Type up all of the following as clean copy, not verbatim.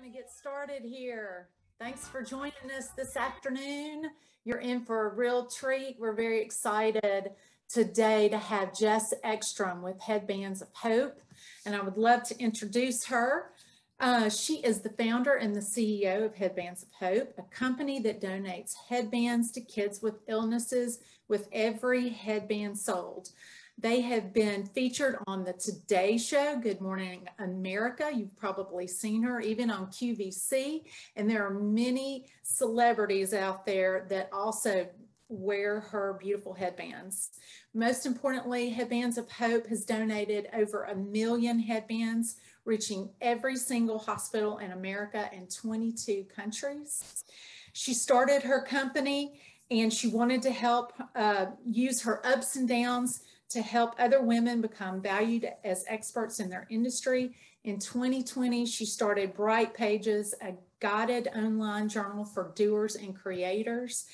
going to get started here. Thanks for joining us this afternoon. You're in for a real treat. We're very excited today to have Jess Eckstrom with Headbands of Hope, and I would love to introduce her. She is the founder and the CEO of Headbands of Hope, a company that donates headbands to kids with illnesses with every headband sold. They have been featured on the Today Show, Good Morning America. You've probably seen her, even on QVC. And there are many celebrities out there that also wear her beautiful headbands. Most importantly, Headbands of Hope has donated over 1 million headbands, reaching every single hospital in America in 22 countries. She started her company and she wanted to help use her ups and downs to help other women become valued as experts in their industry. In 2020, she started Bright Pages, a guided online journal for doers and creators.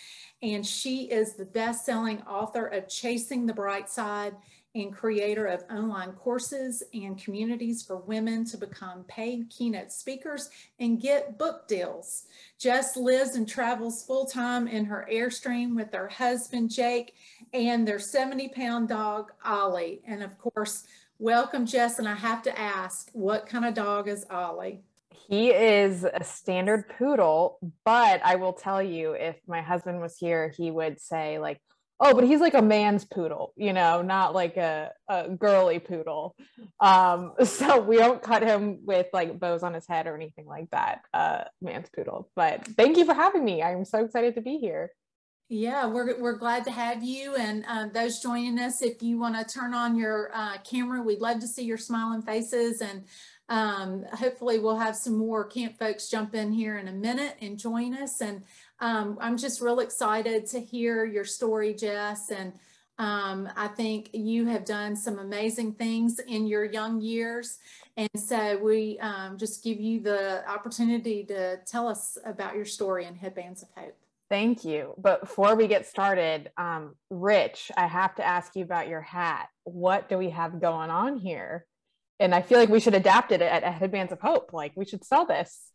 And she is the best-selling author of Chasing the Bright Side and creator of online courses and communities for women to become paid keynote speakers and get book deals. Jess lives and travels full-time in her Airstream with her husband, Jake, and their 70-pound dog, Ollie. And of course, welcome, Jess. And I have to ask, what kind of dog is Ollie? He is a standard poodle, but I will tell you, if my husband was here, he would say like, oh, but he's like a man's poodle, you know, not like a girly poodle. So we don't cut him with like bows on his head or anything like that, man's poodle. But thank you for having me. I'm so excited to be here. Yeah, we're glad to have you, and those joining us, if you want to turn on your camera, we'd love to see your smiling faces, and hopefully we'll have some more camp folks jump in here in a minute and join us. And I'm just real excited to hear your story, Jess, and I think you have done some amazing things in your young years, and so we just give you the opportunity to tell us about your story in Headbands of Hope. Thank you. But before we get started, Rich, I have to ask you about your hat. What do we have going on here? And I feel like we should adapt it at Headbands of Hope. Like, we should sell this.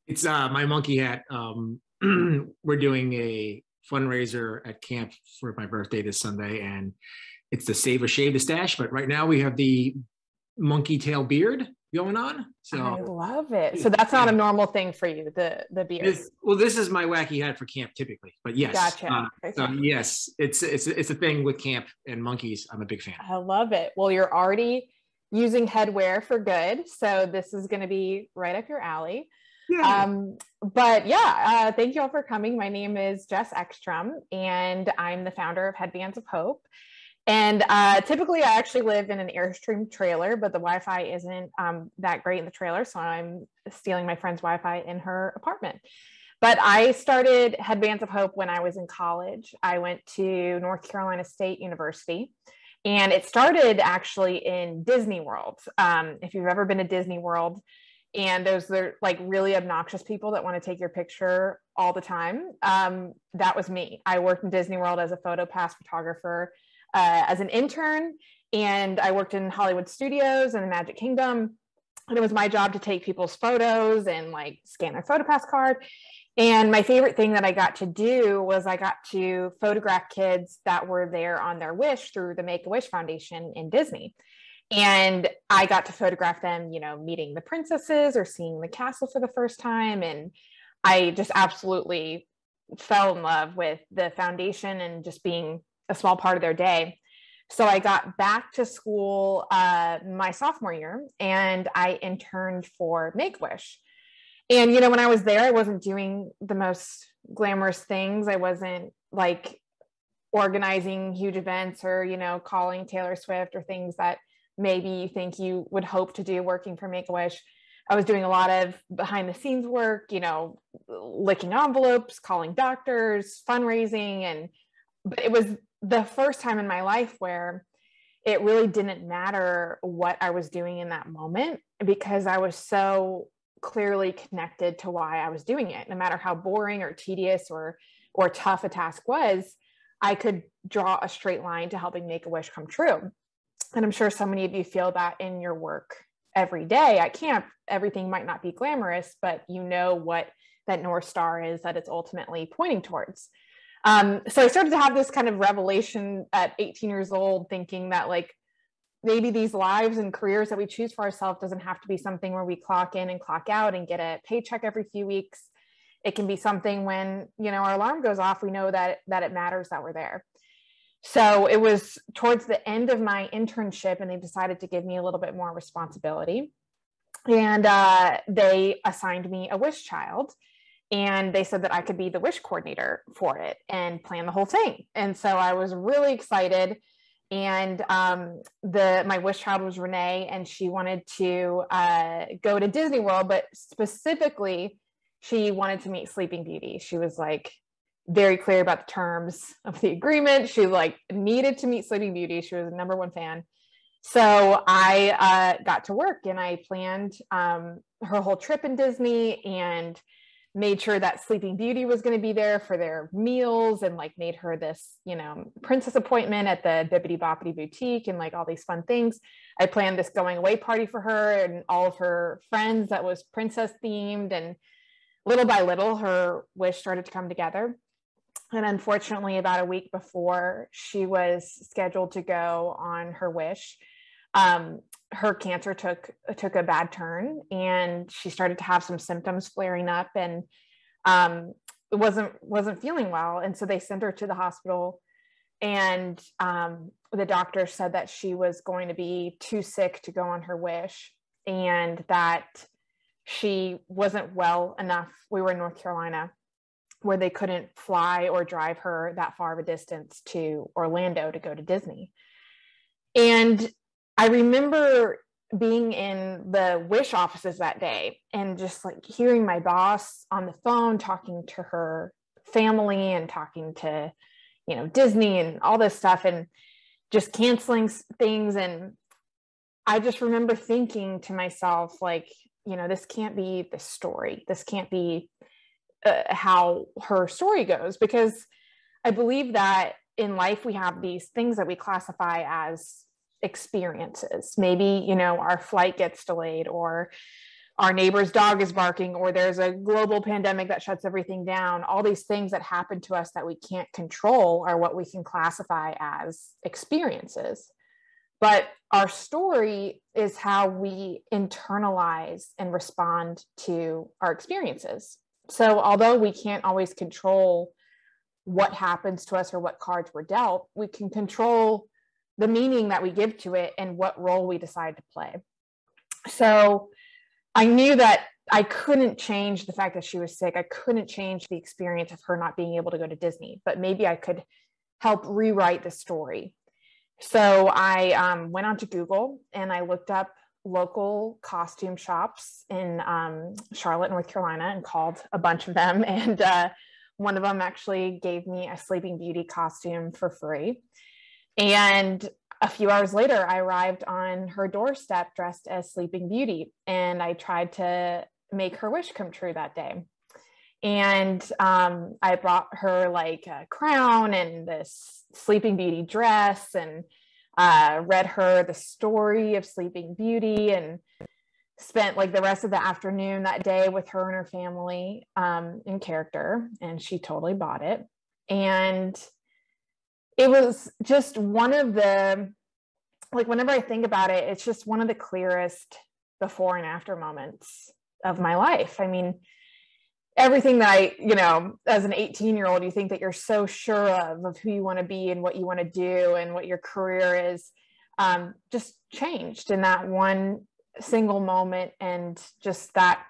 It's my monkey hat. We're doing a fundraiser at camp for my birthday this Sunday, and it's the Save or Shave the Stash. But right now we have the monkey tail beard going on. So I love it. So that's not a normal thing for you, the beard. This is my wacky hat for camp typically, but yes. Gotcha. So yes, it's a thing with camp and monkeys. I'm a big fan. I love it. Well, you're already using headwear for good, so this is going to be right up your alley. Yeah. But yeah, thank you all for coming. My name is Jess Eckstrom, and I'm the founder of Headbands of Hope. And typically I actually live in an Airstream trailer, but the Wi-Fi isn't that great in the trailer. So I'm stealing my friend's Wi-Fi in her apartment. But I started Headbands of Hope when I was in college. I went to North Carolina State University, and it started actually in Disney World. If you've ever been to Disney World, and they're like really obnoxious people that want to take your picture all the time. That was me. I worked in Disney World as a PhotoPass photographer, as an intern, and I worked in Hollywood studios and the Magic Kingdom, and it was my job to take people's photos and like scan their PhotoPass card. And my favorite thing that I got to do was I got to photograph kids that were there on their wish through the Make-A-Wish Foundation in Disney. And I got to photograph them, you know, meeting the princesses or seeing the castle for the first time. And I just absolutely fell in love with the foundation and just being a small part of their day. So I got back to school my sophomore year, and I interned for Make-A-Wish. And, you know, when I was there, I wasn't doing the most glamorous things. I wasn't like organizing huge events or, you know, calling Taylor Swift or things that maybe you think you would hope to do working for Make-A-Wish. I was doing a lot of behind the scenes work, you know, licking envelopes, calling doctors, fundraising. But it was the first time in my life where it really didn't matter what I was doing in that moment, because I was so clearly connected to why I was doing it. No matter how boring or tedious or tough a task was, I could draw a straight line to helping Make-A-Wish come true. And I'm sure so many of you feel that in your work every day at camp, everything might not be glamorous, but you know what that North Star is that it's ultimately pointing towards. So I started to have this kind of revelation at 18 years old, thinking that like maybe these lives and careers that we choose for ourselves doesn't have to be something where we clock in and clock out and get a paycheck every few weeks. It can be something when, our alarm goes off, we know that it matters that we're there. So it was towards the end of my internship, and they decided to give me a little bit more responsibility. And they assigned me a wish child. And they said that I could be the wish coordinator for it and plan the whole thing. And so I was really excited. And my wish child was Renee, and she wanted to go to Disney World, but specifically, she wanted to meet Sleeping Beauty. She was like very clear about the terms of the agreement. She like needed to meet Sleeping Beauty. She was a #1 fan. So I got to work, and I planned her whole trip in Disney and made sure that Sleeping Beauty was going to be there for their meals, and like made her this, princess appointment at the Bibbidi Boppidi Boutique and like all these fun things. I planned this going away party for her and all of her friends that was princess themed, and little by little, her wish started to come together. And unfortunately, about a week before she was scheduled to go on her wish, her cancer took a bad turn, and she started to have some symptoms flaring up, and it wasn't feeling well. And so they sent her to the hospital, and the doctor said that she was going to be too sick to go on her wish, and that she wasn't well enough. We were in North Carolina, where they couldn't fly or drive her that far of a distance to Orlando to go to Disney. And I remember being in the wish offices that day and just like hearing my boss on the phone talking to her family and talking to, Disney and all this stuff, and just canceling things. And I just remember thinking to myself, like, this can't be the story. This can't be how her story goes, because I believe that in life we have these things that we classify as experiences. Maybe, our flight gets delayed, or our neighbor's dog is barking, or there's a global pandemic that shuts everything down. All these things that happen to us that we can't control are what we can classify as experiences. But our story is how we internalize and respond to our experiences. So although we can't always control what happens to us or what cards we're dealt, we can control the meaning that we give to it and what role we decide to play. So I knew that I couldn't change the fact that she was sick. I couldn't change the experience of her not being able to go to Disney, but maybe I could help rewrite the story. So I went onto Google and I looked up local costume shops in Charlotte, North Carolina, and called a bunch of them. And one of them actually gave me a Sleeping Beauty costume for free. And a few hours later, I arrived on her doorstep dressed as Sleeping Beauty, and I tried to make her wish come true that day. And I brought her like a crown and this Sleeping Beauty dress, and read her the story of Sleeping Beauty, and spent like the rest of the afternoon that day with her and her family in character, and she totally bought it. And it was just one of the, like, whenever I think about it, it's just one of the clearest before and after moments of my life. I mean, everything that I, as an 18-year-old, you think that you're so sure of who you want to be and what you want to do and what your career is, just changed in that one single moment, and just that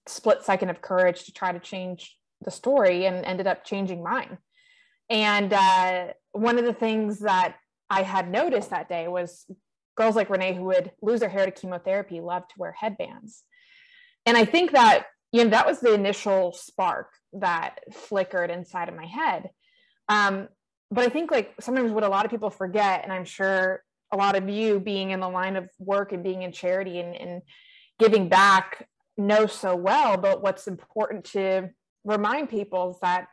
split second of courage to try to change the story, and ended up changing mine. And one of the things that I had noticed that day was girls like Renee, who would lose their hair to chemotherapy, loved to wear headbands. And I think that, that was the initial spark that flickered inside of my head. But I think like sometimes what a lot of people forget, and I'm sure a lot of you being in the line of work and being in charity and giving back know so well, but what's important to remind people is that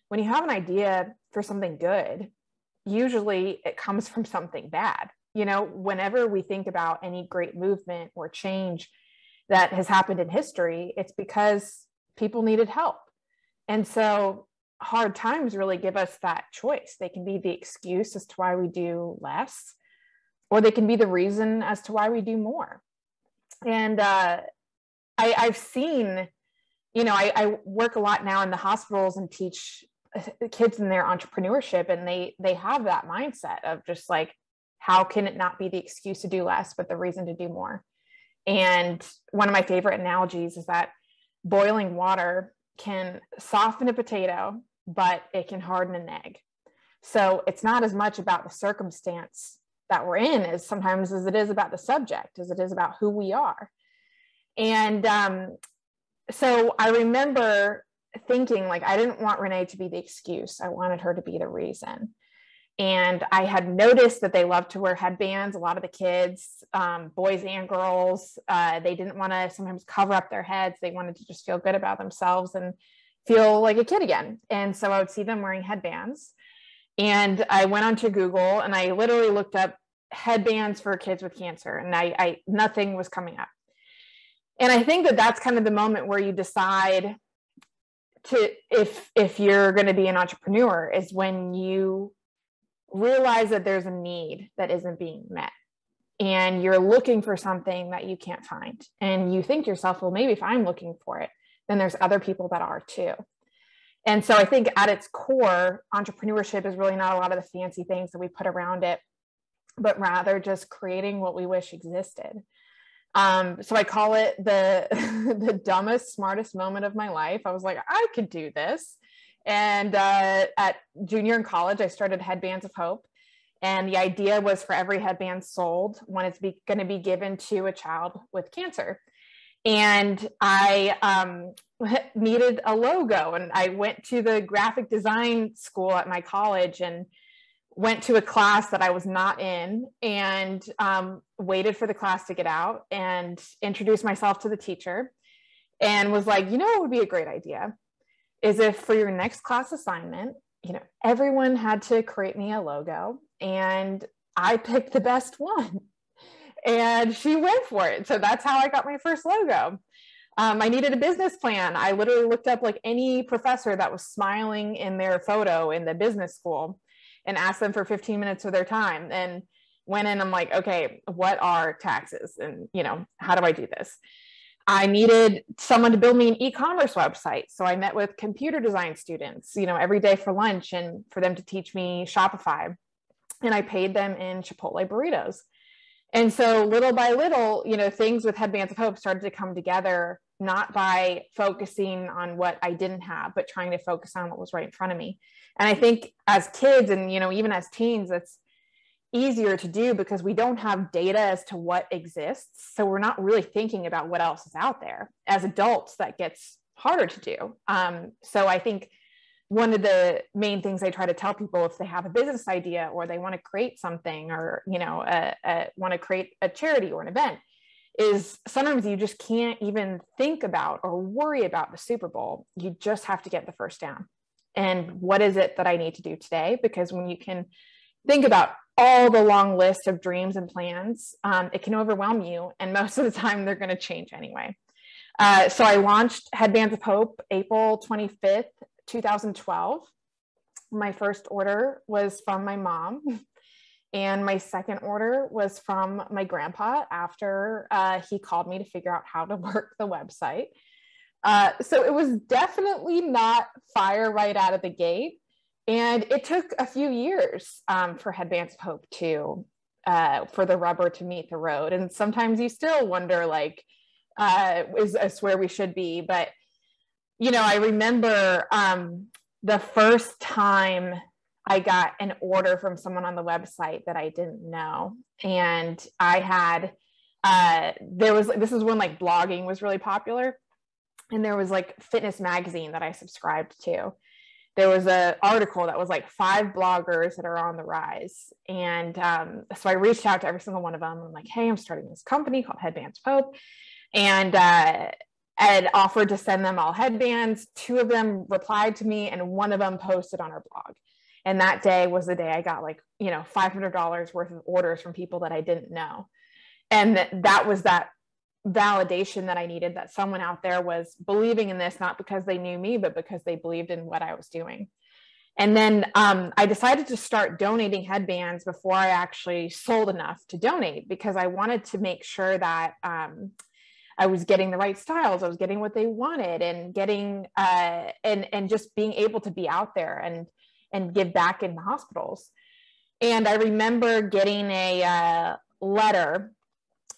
when you have an idea for something good, usually it comes from something bad. You know, whenever we think about any great movement or change that has happened in history, it's because people needed help. And so hard times really give us that choice. They can be the excuse as to why we do less, or they can be the reason as to why we do more. And I've seen, you know, I work a lot now in the hospitals and teach kids in their entrepreneurship, and they have that mindset of just like, how can it not be the excuse to do less, but the reason to do more? And one of my favorite analogies is that boiling water can soften a potato, but it can harden an egg. So it's not as much about the circumstance that we're in as sometimes as it is about the subject, as it is about who we are. And so I remember thinking, like, I didn't want Renee to be the excuse. I wanted her to be the reason. And I had noticed that they loved to wear headbands. A lot of the kids, boys and girls, they didn't want to sometimes cover up their heads. They wanted to just feel good about themselves and feel like a kid again. And so I would see them wearing headbands. And I went onto Google and I literally looked up headbands for kids with cancer, and I nothing was coming up. And I think that that's kind of the moment where you decide to, if you're going to be an entrepreneur, is when you realize that there's a need that isn't being met, and you're looking for something that you can't find. And you think to yourself, well, maybe if I'm looking for it, then there's other people that are too. And so I think at its core, entrepreneurship is really not a lot of the fancy things that we put around it, but rather just creating what we wish existed. So I call it the dumbest, smartest moment of my life. I was like, I could do this. And at junior in college, I started Headbands of Hope. And the idea was for every headband sold, one is going to be given to a child with cancer. And I needed a logo. And I went to the graphic design school at my college and went to a class that I was not in, and waited for the class to get out and introduced myself to the teacher, and was like, you know, what would be a great idea is if for your next class assignment, you know, everyone had to create me a logo, and I picked the best one. And she went for it. So that's how I got my first logo. I needed a business plan. I literally looked up like any professor that was smiling in their photo in the business school and asked them for 15 minutes of their time, and went in. I'm like, okay, what are taxes? And, you know, how do I do this? I needed someone to build me an e-commerce website. So I met with computer design students, you know, every day for lunch, and for them to teach me Shopify. And I paid them in Chipotle burritos. And so little by little, you know, things with Headbands of Hope started to come together, not by focusing on what I didn't have, but trying to focus on what was right in front of me. And I think as kids and, you know, even as teens, it's easier to do because we don't have data as to what exists. So we're not really thinking about what else is out there. As adults, that gets harder to do. So I think one of the main things I try to tell people, if they have a business idea or they want to create something, or, you know, want to create a charity or an event, is sometimes you just can't even think about or worry about the Super Bowl. You just have to get the first down. And what is it that I need to do today? Because when you can think about all the long list of dreams and plans, it can overwhelm you. And most of the time they're going to change anyway. So I launched Headbands of Hope April 25th, 2012. My first order was from my mom, and my second order was from my grandpa after he called me to figure out how to work the website. So it was definitely not fire right out of the gate. And it took a few years for Headbands of Hope to, for the rubber to meet the road. And sometimes you still wonder, like, is this where we should be? But, you know, I remember the first time I got an order from someone on the website that I didn't know. And I had, this is when like blogging was really popular. And there was like Fitness Magazine that I subscribed to. There was an article that was like 5 bloggers that are on the rise. And so I reached out to every single one of them. I'm like, hey, I'm starting this company called Headbands of Hope. And Ed offered to send them all headbands. 2 of them replied to me, and 1 of them posted on our blog. And that day was the day I got like, you know, $500 worth of orders from people that I didn't know. And that was that validation that I needed, that someone out there was believing in this, not because they knew me, but because they believed in what I was doing. And then I decided to start donating headbands before I actually sold enough to donate, because I wanted to make sure that I was getting the right styles, I was getting what they wanted, and getting and just being able to be out there and give back in the hospitals. And I remember getting a letter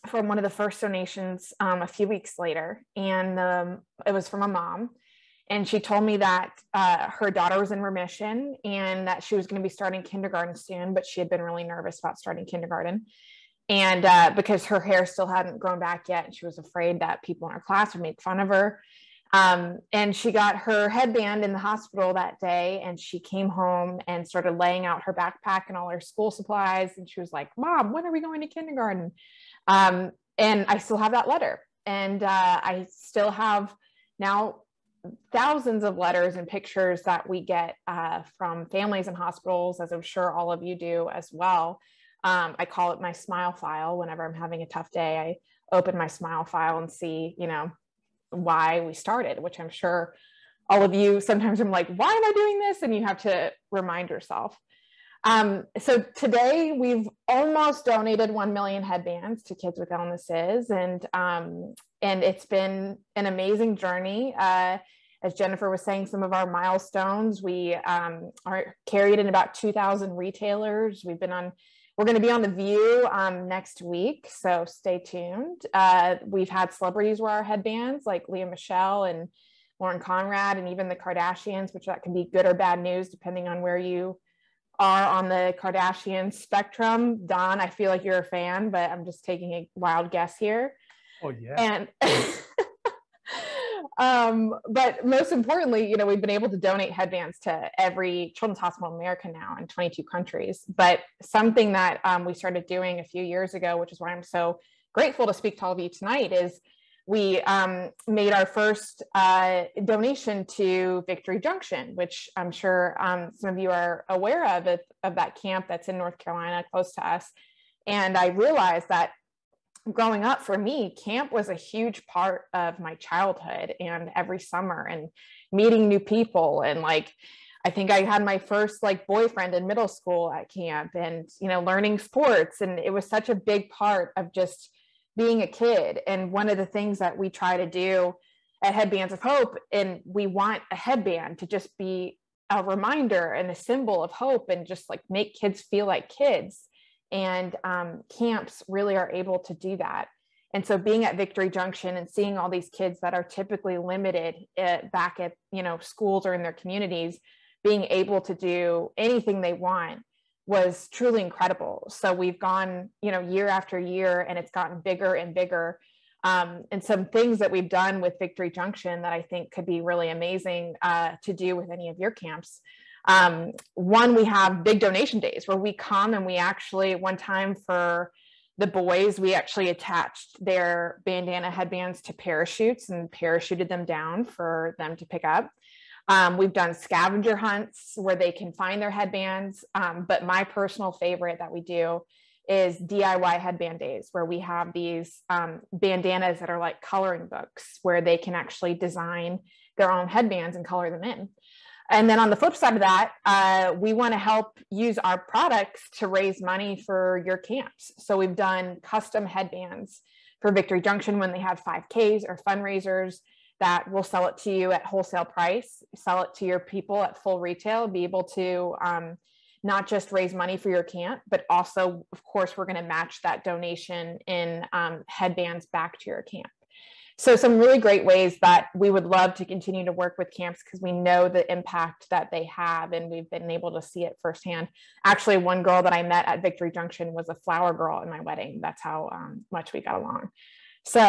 from one of the first donations a few weeks later, and it was from a mom. And she told me that her daughter was in remission and that she was going to be starting kindergarten soon, but she had been really nervous about starting kindergarten. And because her hair still hadn't grown back yet, and she was afraid that people in her class would make fun of her. And she got her headband in the hospital that day, and she came home and started laying out her backpack and all her school supplies. And she was like, "Mom, when are we going to kindergarten?" And I still have that letter. And I still have now thousands of letters and pictures that we get from families and hospitals, as I'm sure all of you do as well. I call it my smile file. Whenever I'm having a tough day, I open my smile file and see, you know, why we started, which I'm sure all of you, sometimes I'm like, why am I doing this? And you have to remind yourself. So today we've almost donated 1 million headbands to kids with illnesses. And it's been an amazing journey. As Jennifer was saying, some of our milestones, we are carried in about 2,000 retailers. We're going to be on The View next week, so stay tuned. We've had celebrities wear our headbands, like Leah Michelle and Lauren Conrad, and even the Kardashians, which that can be good or bad news, depending on where you are on the Kardashian spectrum. Don, I feel like you're a fan, but I'm just taking a wild guess here. Oh, yeah. And but most importantly, you know, we've been able to donate headbands to every children's hospital in America now in 22 countries. But something that we started doing a few years ago, which is why I'm so grateful to speak to all of you tonight, is we made our first donation to Victory Junction, which I'm sure some of you are aware of that camp that's in North Carolina, close to us. And I realized that growing up, for me, camp was a huge part of my childhood, and every summer, and meeting new people. And like, I think I had my first like boyfriend in middle school at camp, and, you know, learning sports. And it was such a big part of just being a kid. And one of the things that we try to do at Headbands of Hope, and we want a headband to just be a reminder and a symbol of hope, and just like make kids feel like kids. And camps really are able to do that. And so being at Victory Junction and seeing all these kids that are typically limited back at, you know, schools or in their communities, being able to do anything they want was truly incredible. So we've gone, you know, year after year, and it's gotten bigger and bigger. And some things that we've done with Victory Junction that I think could be really amazing to do with any of your camps. One, we have big donation days where we come, and we actually, one time for the boys, we actually attached their bandana headbands to parachutes and parachuted them down for them to pick up. We've done scavenger hunts where they can find their headbands. But my personal favorite that we do is DIY headband days, where we have these bandanas that are like coloring books, where they can actually design their own headbands and color them in. And then on the flip side of that, we want to help use our products to raise money for your camps. So we've done custom headbands for Victory Junction when they have 5Ks or fundraisers, that we'll sell it to you at wholesale price, sell it to your people at full retail, be able to not just raise money for your camp, but also, of course, we're going to match that donation in headbands back to your camp. So some really great ways that we would love to continue to work with camps, because we know the impact that they have, and we've been able to see it firsthand. Actually, one girl that I met at Victory Junction was a flower girl in my wedding. That's how much we got along. So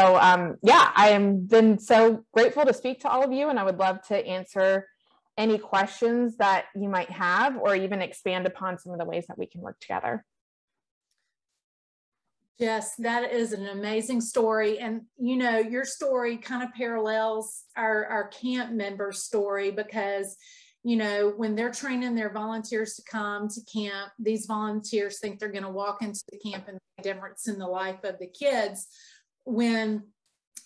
yeah, I am been so grateful to speak to all of you, and I would love to answer any questions that you might have, or even expand upon some of the ways that we can work together. Jess, that is an amazing story. And, you know, your story kind of parallels our camp member's story, because, you know, when they're training their volunteers to come to camp, these volunteers think they're going to walk into the camp and make a difference in the life of the kids. When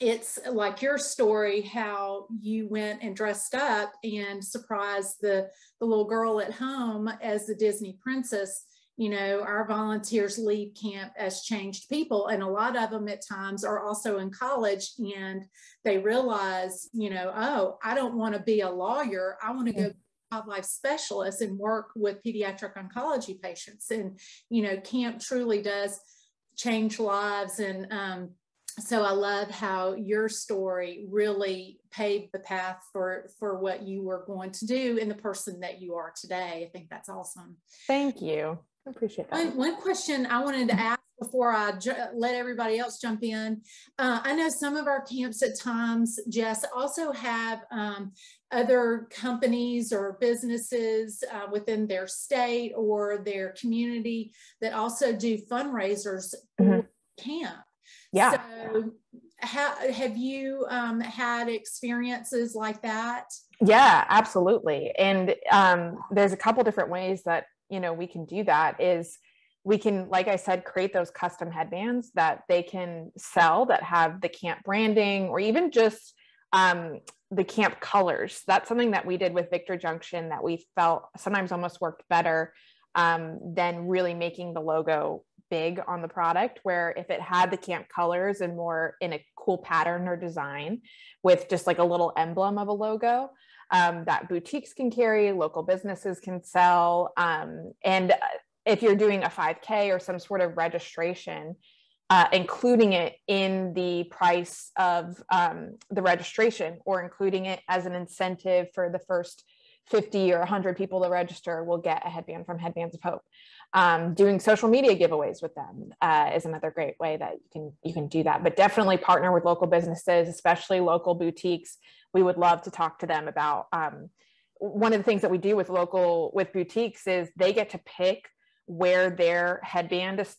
it's like your story, how you went and dressed up and surprised the little girl at home as the Disney princess. You know, our volunteers leave camp as changed people, and a lot of them at times are also in college, and they realize, you know, oh, I don't want to be a lawyer. I want to go be a wildlife specialist and work with pediatric oncology patients. And, you know, camp truly does change lives. And so I love how your story really paved the path for what you were going to do and the person that you are today. I think that's awesome. Thank you. I appreciate that. One question I wanted to ask before I let everybody else jump in. I know some of our camps at times, Jess, also have other companies or businesses within their state or their community that also do fundraisers for camp. Yeah. So have you had experiences like that? Yeah, absolutely. And there's a couple different ways that, you know, we can do that. Is we can, like I said, create those custom headbands that they can sell that have the camp branding, or even just the camp colors. That's something that we did with Victor Junction that we felt sometimes almost worked better than really making the logo big on the product, where if it had the camp colors and more in a cool pattern or design with just like a little emblem of a logo, that boutiques can carry, local businesses can sell. And if you're doing a 5K or some sort of registration, including it in the price of the registration, or including it as an incentive for the first 50 or 100 people to register will get a headband from Headbands of Hope. Doing social media giveaways with them is another great way that you can do that. But definitely partner with local businesses, especially local boutiques. We would love to talk to them about one of the things that we do with boutiques is they get to pick where their headbands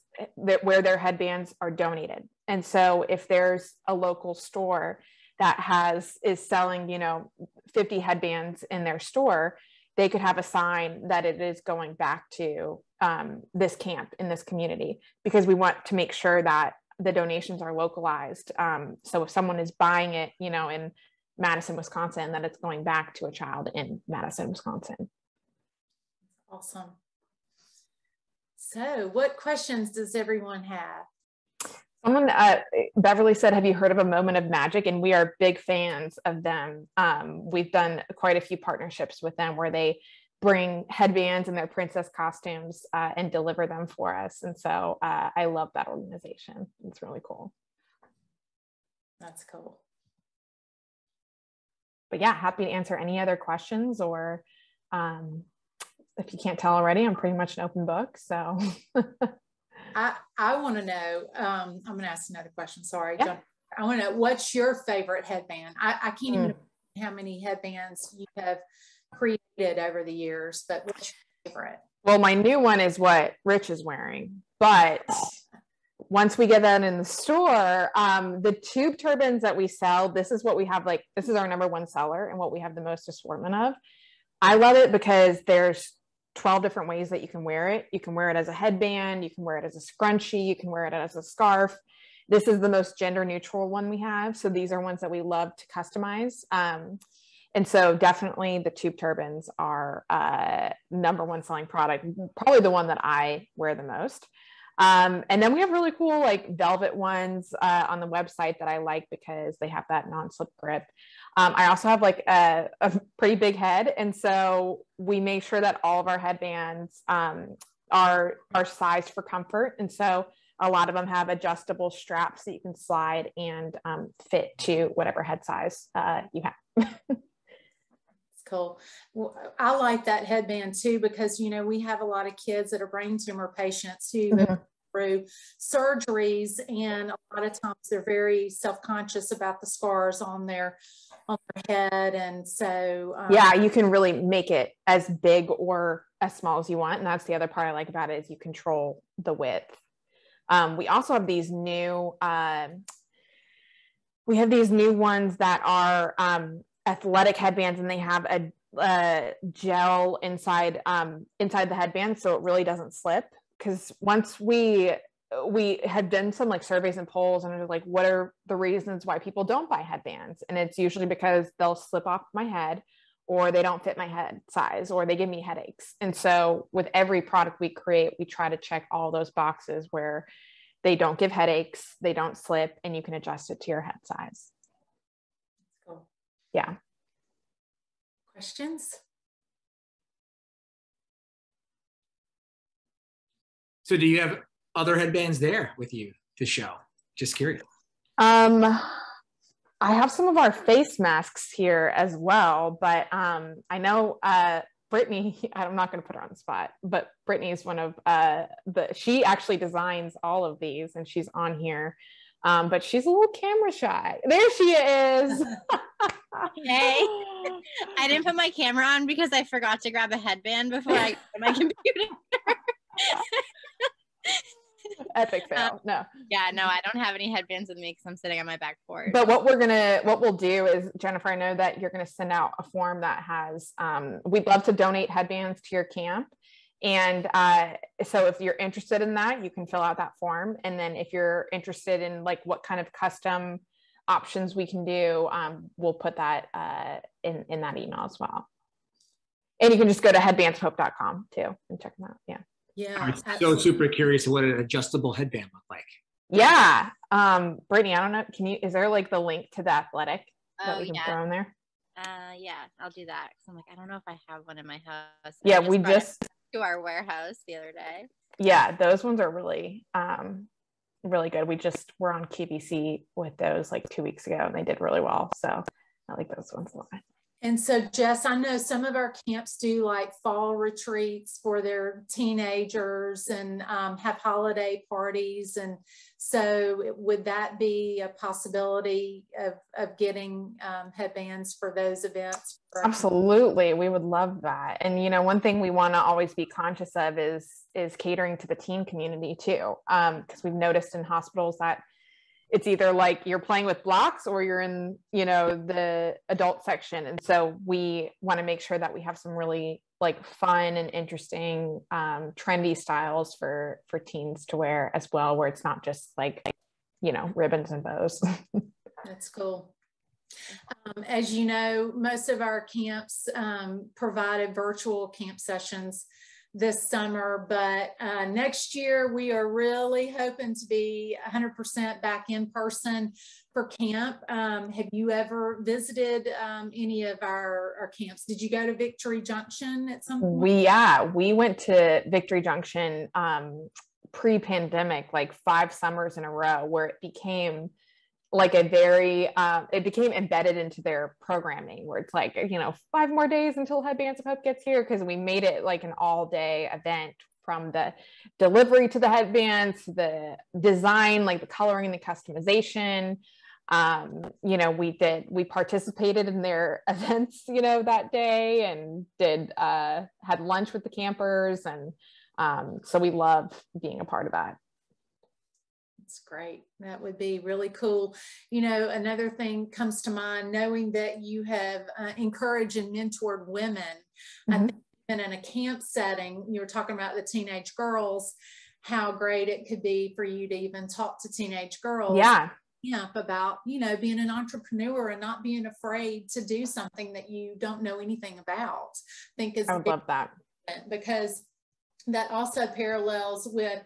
are donated. And so if there's a local store that is selling, you know, 50 headbands in their store, they could have a sign that it is going back to this camp in this community, because we want to make sure that the donations are localized. So if someone is buying it, you know, in Madison, Wisconsin, that it's going back to a child in Madison, Wisconsin. Awesome. So what questions does everyone have? Someone, Beverly said, have you heard of A Moment of Magic? And we are big fans of them. We've done quite a few partnerships with them where they bring headbands and their princess costumes and deliver them for us. And so I love that organization. It's really cool. That's cool. But yeah, happy to answer any other questions, or if you can't tell already, I'm pretty much an open book. So I want to know, I'm going to ask another question. Sorry. Yeah. I want to know, what's your favorite headband? I can't even imagine how many headbands you have created over the years, but what's your favorite? Well, my new one is what Rich is wearing, but once we get that in the store, the tube turbans that we sell, this is what we have, like, this is our #1 seller and what we have the most assortment of. I love it because there's 12 different ways that you can wear it. You can wear it as a headband, you can wear it as a scrunchie, you can wear it as a scarf. This is the most gender neutral one we have. So these are ones that we love to customize. And so definitely the tube turbans are #1 selling product, probably the one that I wear the most. And then we have really cool like velvet ones on the website that I like because they have that non-slip grip. I also have like a pretty big head. And so we make sure that all of our headbands are sized for comfort. And so a lot of them have adjustable straps that you can slide and fit to whatever head size you have. Cool. Well, I like that headband too, because, you know, we have a lot of kids that are brain tumor patients who have through surgeries, and a lot of times they're very self-conscious about the scars on their head. And so yeah, you can really make it as big or as small as you want. And that's the other part I like about it, is you control the width. We also have these new ones that are athletic headbands, and they have gel inside the headband so it really doesn't slip. Because once we had done some like surveys and polls, and it was like, what are the reasons why people don't buy headbands? And it's usually because they'll slip off my head, or they don't fit my head size, or they give me headaches. And so with every product we create, we try to check all those boxes where they don't give headaches, they don't slip, and you can adjust it to your head size. Cool. Yeah. Questions? So do you have other headbands there with you to show? Just curious. I have some of our face masks here as well, but I know Brittany, I'm not going to put her on the spot, but Brittany is one of she actually designs all of these, and she's on here, but she's a little camera shy. There she is. Hey, I didn't put my camera on because I forgot to grab a headband before I got on my computer. Epic fail. No. Yeah, no, I don't have any headbands with me because I'm sitting on my back porch. But what we'll do is, Jennifer, I know that you're going to send out a form that has, we'd love to donate headbands to your camp. And so if you're interested in that, you can fill out that form. And then if you're interested in like what kind of custom options we can do, we'll put that in that email as well. And you can just go to headbandsofhope.com too and check them out. Yeah. Yeah. I'm so super curious what an adjustable headband look like. Yeah. Brittany, I don't know. Is there like the link to the athletic that we can throw in there? Yeah, I'll do that. Cause I'm like, I don't know if I have one in my house. Yeah, we just to our warehouse the other day. Yeah, those ones are really, really good. We just were on QVC with those like 2 weeks ago, and they did really well. So I like those ones a lot. And so, Jess, I know some of our camps do like fall retreats for their teenagers and have holiday parties. And so would that be a possibility of getting headbands for those events? Absolutely. We would love that. And, you know, one thing we want to always be conscious of is catering to the teen community too. Because we've noticed in hospitals that it's either like you're playing with blocks or you're in, you know, the adult section. And so we want to make sure that we have some really like fun and interesting, trendy styles for teens to wear as well, where it's not just like, you know, ribbons and bows. That's cool. As you know, most of our camps provided virtual camp sessions this summer, but next year we are really hoping to be 100% back in person for camp. Have you ever visited any of our camps? Did you go to Victory Junction at some point? We went to Victory Junction pre-pandemic, like 5 summers in a row, where it became like it became embedded into their programming, where it's like, you know, 5 more days until Headbands of Hope gets here, because we made it like an all-day event, from the delivery to the headbands, to the design, like the coloring, the customization. You know, we participated in their events, you know, that day, and had lunch with the campers, and so we love being a part of that. That's great. That would be really cool. You know, another thing comes to mind, knowing that you have encouraged and mentored women. Mm-hmm. I think even in a camp setting, you were talking about the teenage girls, how great it could be for you to even talk to teenage girls. Yeah. About, you know, being an entrepreneur and not being afraid to do something that you don't know anything about. I would love that, because that also parallels with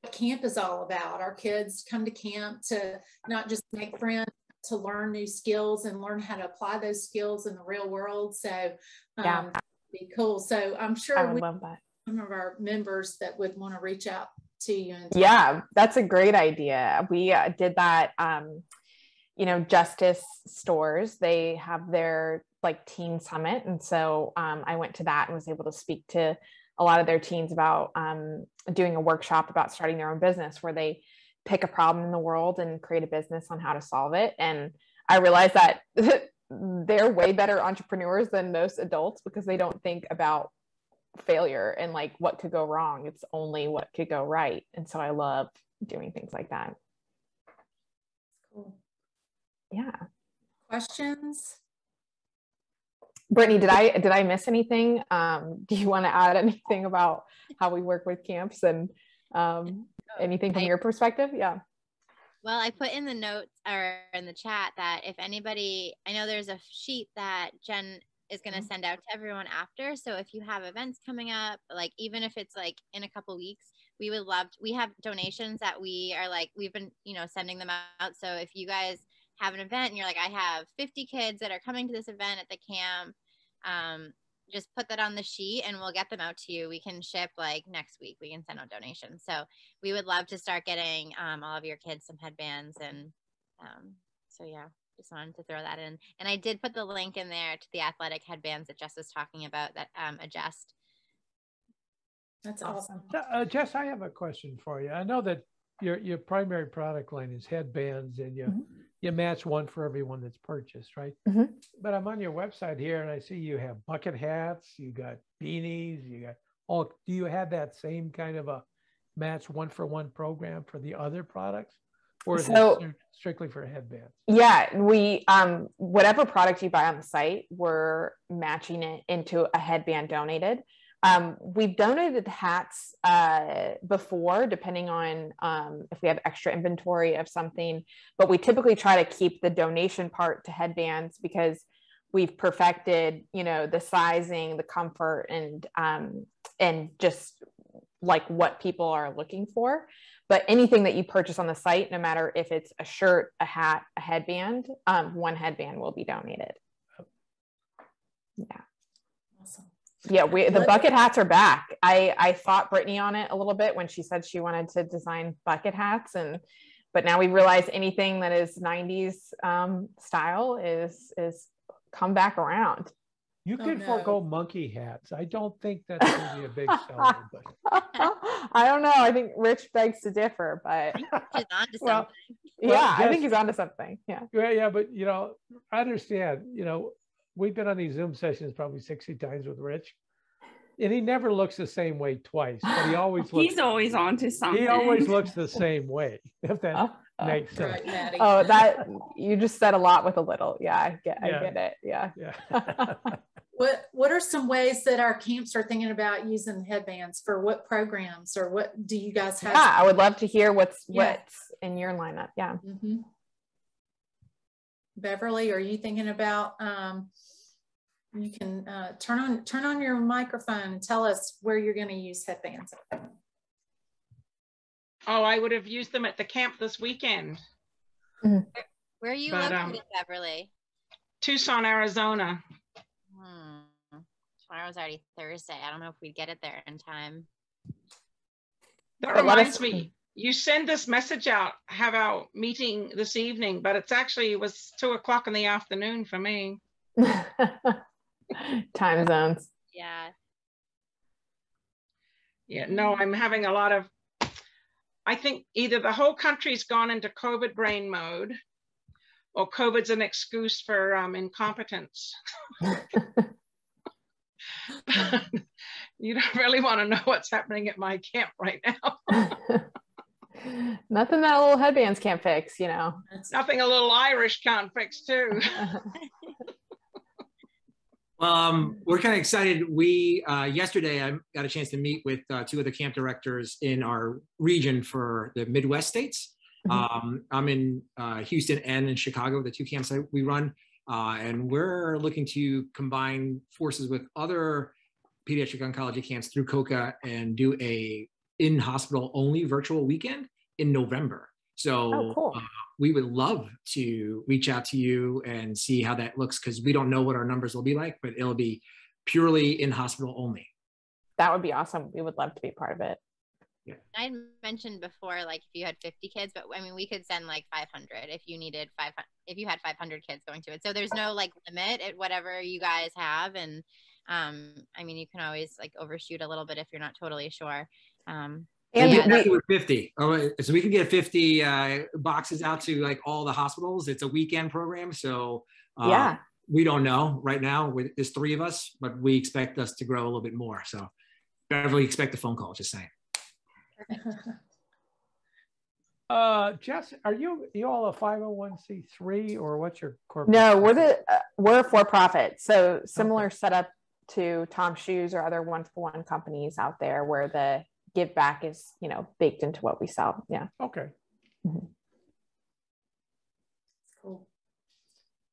what camp is all about. Our kids come to camp to not just make friends, to learn new skills and learn how to apply those skills in the real world. So yeah, that'd be cool. So I'm sure I would love that. Some of our members that would want to reach out to you. Yeah, that's a great idea. We did that. You know, Justice Stores, they have their like teen summit, and so I went to that and was able to speak to a lot of their teens about doing a workshop about starting their own business, where they pick a problem in the world and create a business on how to solve it. And I realized that they're way better entrepreneurs than most adults, because they don't think about failure and like what could go wrong. It's only what could go right. And so I love doing things like that. Cool. Yeah. Questions? Brittany, did I miss anything? Do you want to add anything about how we work with camps and anything from your perspective? Yeah. Well, I put in the notes or in the chat that if anybody, I know there's a sheet that Jen is going to send out to everyone after. So if you have events coming up, like even if it's like in a couple weeks, we would love to, we have donations that we are like, we've been, sending them out. So if you guys have an event and you're like, I have 50 kids that are coming to this event at the camp, just put that on the sheet and we'll get them out to you. We can ship like next week. We can send out donations. So we would love to start getting all of your kids some headbands. And so yeah, just wanted to throw that in. And I did put the link in there to the athletic headbands that Jess was talking about that adjust. That's awesome. Jess, I have a question for you. I know that your primary product line is headbands, and you match one for everyone that's purchased, right? But I'm on your website here and I see you have bucket hats, you got beanies, you got all. Do you have that same kind of a match one for one program for the other products, or is it strictly for headbands? Yeah, we whatever product you buy on the site, we're matching it into a headband donated. We've donated hats before, depending on if we have extra inventory of something, but we typically try to keep the donation part to headbands because we've perfected, the sizing, the comfort, and just like what people are looking for. But anything that you purchase on the site, no matter if it's a shirt, a hat, a headband, one headband will be donated. Yeah. Awesome. Yeah, the bucket hats are back. I fought Brittany on it a little bit when she said she wanted to design bucket hats, but now we realize anything that is 90s style is come back around. You can forego monkey hats. I don't think that's going to be a big seller. But I don't know. I think Rich begs to differ, but he's onto something. I think he's onto something. Yeah. Yeah, but I understand. We've been on these Zoom sessions probably 60 times with Rich, and he never looks the same way twice, but he always looks. He's always onto something. He always looks the same way, if that makes sense. Right, that you just said a lot with a little. Yeah, I get it. Yeah. What are some ways that our camps are thinking about using headbands for what programs, or what do you guys have? Yeah, I would love to hear what's in your lineup. Yeah. Beverly, are you thinking about, you can turn on your microphone and tell us where you're going to use headbands. Oh, I would have used them at the camp this weekend. Where are you located, Beverly? Tucson, Arizona. Tomorrow's already Thursday. I don't know if we'd get it there in time. That reminds me. You send this message out, have our meeting this evening, but it was 2:00 in the afternoon for me. Time zones. Yeah. Yeah, no, I'm having a lot of, I think either the whole country's gone into COVID brain mode, or COVID's an excuse for incompetence. You don't really want to know what's happening at my camp right now. Nothing that little headbands can't fix, Nothing a little Irish can't fix too. We're kind of excited. We yesterday I got a chance to meet with two of the camp directors in our region for the Midwest states. I'm in Houston and in Chicago, the two camps that we run, and we're looking to combine forces with other pediatric oncology camps through COCA and do a in-hospital only virtual weekend in November. So cool. We would love to reach out to you and see how that looks, because we don't know what our numbers will be like, but it'll be purely in-hospital only. That would be awesome. We would love to be part of it. Yeah. I mentioned before, like if you had 50 kids, but I mean, we could send like 500 if you needed 500, if you had 500 kids going to it. So there's no like limit at whatever you guys have. And I mean, you can always like overshoot a little bit if you're not totally sure. And we were 50. So we can get 50 boxes out to like all the hospitals. It's a weekend program. So we don't know right now. There's 3 of us, but we expect us to grow a little bit more. So Beverly, expect a phone call, just saying. Jess, are you all a 501c3 or what's your corporate? No, we're a for-profit. So similar setup to Tom's Shoes or other one-for-one companies out there where the give back is, baked into what we sell. Yeah. Okay. Mm-hmm. Cool.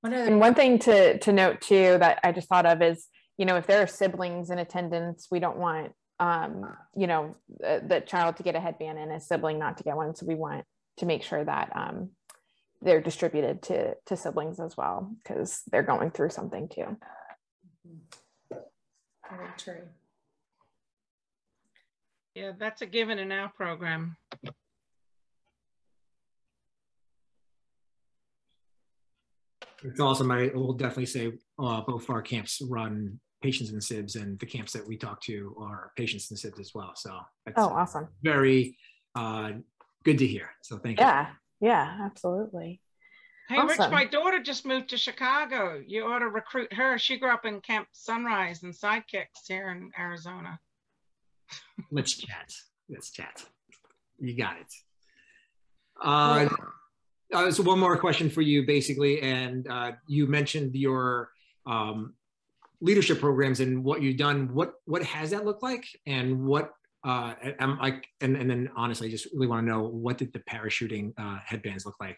And one thing to note too that I just thought of is, if there are siblings in attendance, we don't want the child to get a headband and a sibling not to get one. So we want to make sure that they're distributed to siblings as well, because they're going through something too. Very true. Yeah, that's a given in our program. It's awesome. I will definitely say both our camps run patients and SIBs, and the camps that we talk to are patients and SIBs as well. So that's awesome. Very good to hear. So thank you. Yeah, absolutely. Hey, awesome. Rich, my daughter just moved to Chicago. You ought to recruit her. She grew up in Camp Sunrise and Sidekicks here in Arizona. Let's chat. You got it. So one more question for you, basically, and you mentioned your leadership programs and what you've done. What has that looked like, and what? And then honestly, I just really want to know, what did the parachuting headbands look like?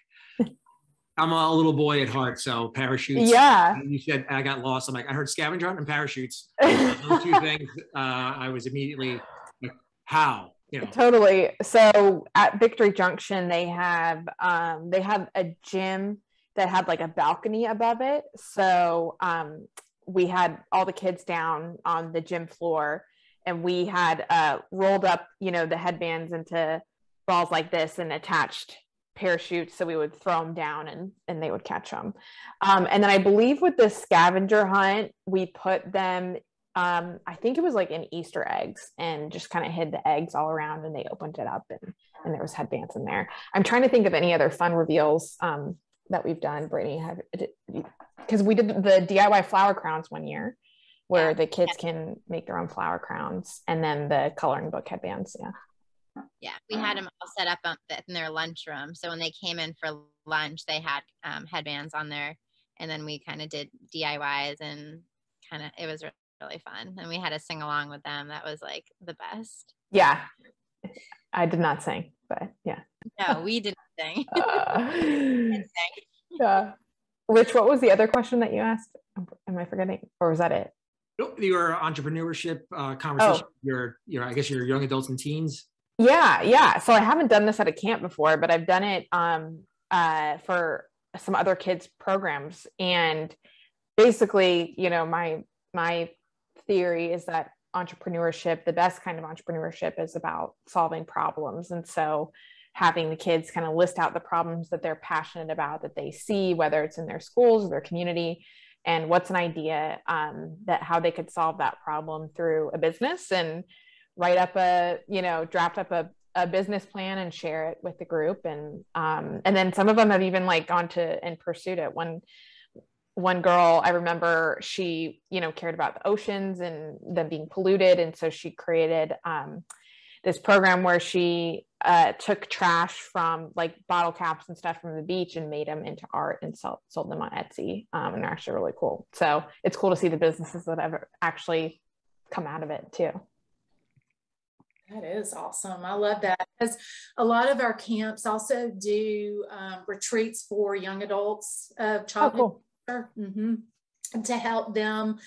I'm a little boy at heart, so parachutes. Yeah. You said I got lost. I'm like, I heard scavenger hunt and parachutes. Those two things. I was immediately like, how? Totally. So at Victory Junction, they have a gym that had like a balcony above it. So we had all the kids down on the gym floor, and we had rolled up, the headbands into balls like this and attached parachutes, so we would throw them down and they would catch them. And then I believe with the scavenger hunt, we put them I think it was like in Easter eggs, and just kind of hid the eggs all around, and they opened it up and there was headbands in there. I'm trying to think of any other fun reveals that we've done. Brittany, because we did the DIY flower crowns one year where the kids can make their own flower crowns, and then the coloring book headbands. Yeah, we had them all set up in their lunchroom. So when they came in for lunch, they had headbands on there, and then we kind of did DIYs, and it was really fun. And we had to sing along with them. That was like the best. Yeah, I did not sing, but yeah. No, we didn't sing. Yeah. Rich, what was the other question that you asked? Am I forgetting, or was that it? Your entrepreneurship conversation. Your I guess your young adults and teens. Yeah. So I haven't done this at a camp before, but I've done it for some other kids programs. And basically, my theory is that entrepreneurship, the best kind of entrepreneurship, is about solving problems. And so having the kids kind of list out the problems that they're passionate about, that they see, whether it's in their schools or their community, and what's an idea that how they could solve that problem through a business, and write up draft up a business plan and share it with the group. And then some of them have even gone to and pursued it. One girl, I remember, she, cared about the oceans and them being polluted. And so she created this program where she took trash from bottle caps and stuff from the beach and made them into art and sold them on Etsy. And they're actually really cool. So it's cool to see the businesses that have actually come out of it too. That is awesome. I love that, because a lot of our camps also do retreats for young adults of childhood to help them,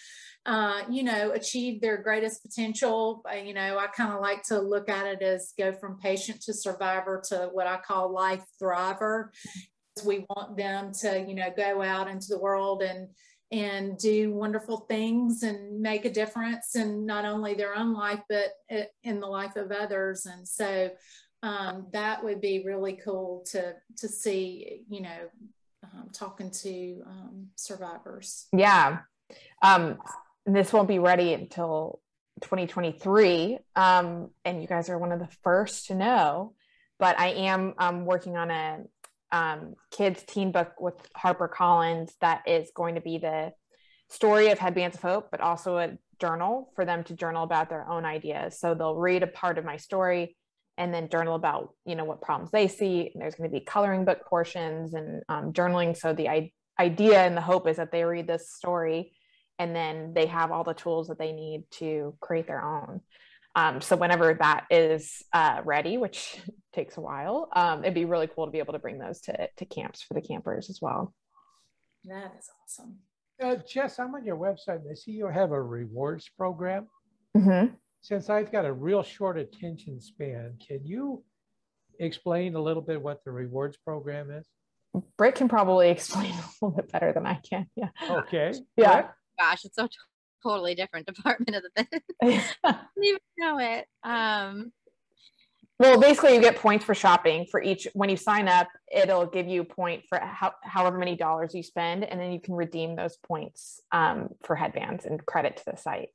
achieve their greatest potential. I kind of like to look at it as go from patient to survivor to what I call life thriver. We want them to, go out into the world and do wonderful things and make a difference in not only their own life, but in the life of others. And so that would be really cool to see, talking to survivors. Yeah. This won't be ready until 2023. And you guys are one of the first to know, but I am working on a kids teen book with HarperCollins that is going to be the story of Headbands of Hope, but also a journal for them to journal about their own ideas. So they'll read a part of my story, and then journal about, what problems they see. And there's going to be coloring book portions and journaling. So the idea and the hope is that they read this story and then they have all the tools that they need to create their own. So whenever that is ready, which takes a while, it'd be really cool to be able to bring those to camps for the campers as well. That is awesome. Jess, I'm on your website and I see you have a rewards program. Mm-hmm. Since I've got a real short attention span, can you explain a little bit what the rewards program is? Britt can probably explain a little bit better than I can. Yeah. Okay. Yeah. Britt? Gosh, it's so totally different department of the business. I don't even know it. Well, basically you get points for shopping for each. When you sign up, it'll give you a point for however many dollars you spend, and then you can redeem those points for headbands and credit to the site.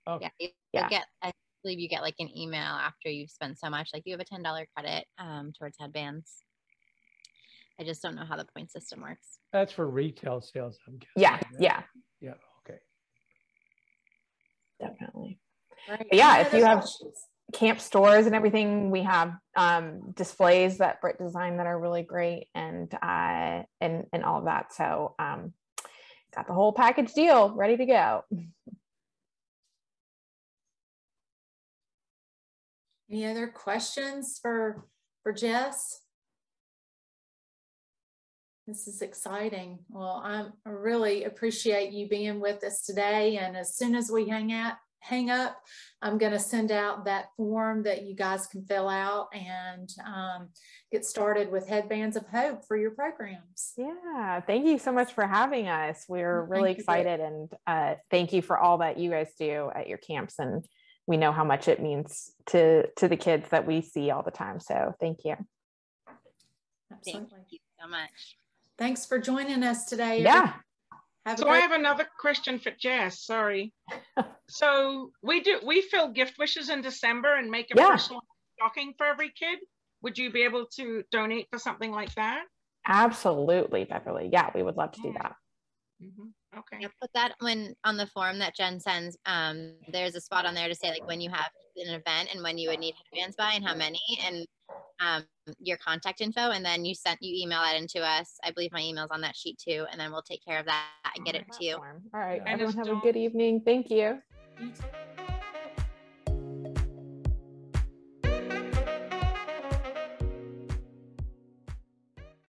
Okay. Yeah, I believe you get like an email after you've spent so much, like you have a $10 credit towards headbands. I just don't know how the point system works. That's for retail sales, I'm guessing. Yeah, right? yeah. Yeah, okay. Definitely. Right. But yeah, Any if you other have questions? camp stores and everything, we have displays that Britt designed that are really great, and all of that. So got the whole package deal ready to go. Any other questions for Jess? This is exciting. Well, I really appreciate you being with us today. And as soon as we hang up, I'm going to send out that form that you guys can fill out and get started with Headbands of Hope for your programs. Yeah, thank you so much for having us. We're really excited, and thank you for all that you guys do at your camps. And we know how much it means to the kids that we see all the time. So thank you. Absolutely. Thank you so much. Thanks for joining us today. Yeah. So I have another question for Jess. Sorry. So we fill gift wishes in December and make a personal stocking for every kid. Would you be able to donate for something like that? Absolutely, Beverly. Yeah, we would love to do that. Mm-hmm. Okay. Yeah, put that on the form that Jen sends. There's a spot on there to say like when you have an event and when you would need headbands by and how many, and your contact info, and then you email that into us. I believe my email's on that sheet too, and then we'll take care of that and get it to you. All right. And Everyone have a good evening. Thank you. You too.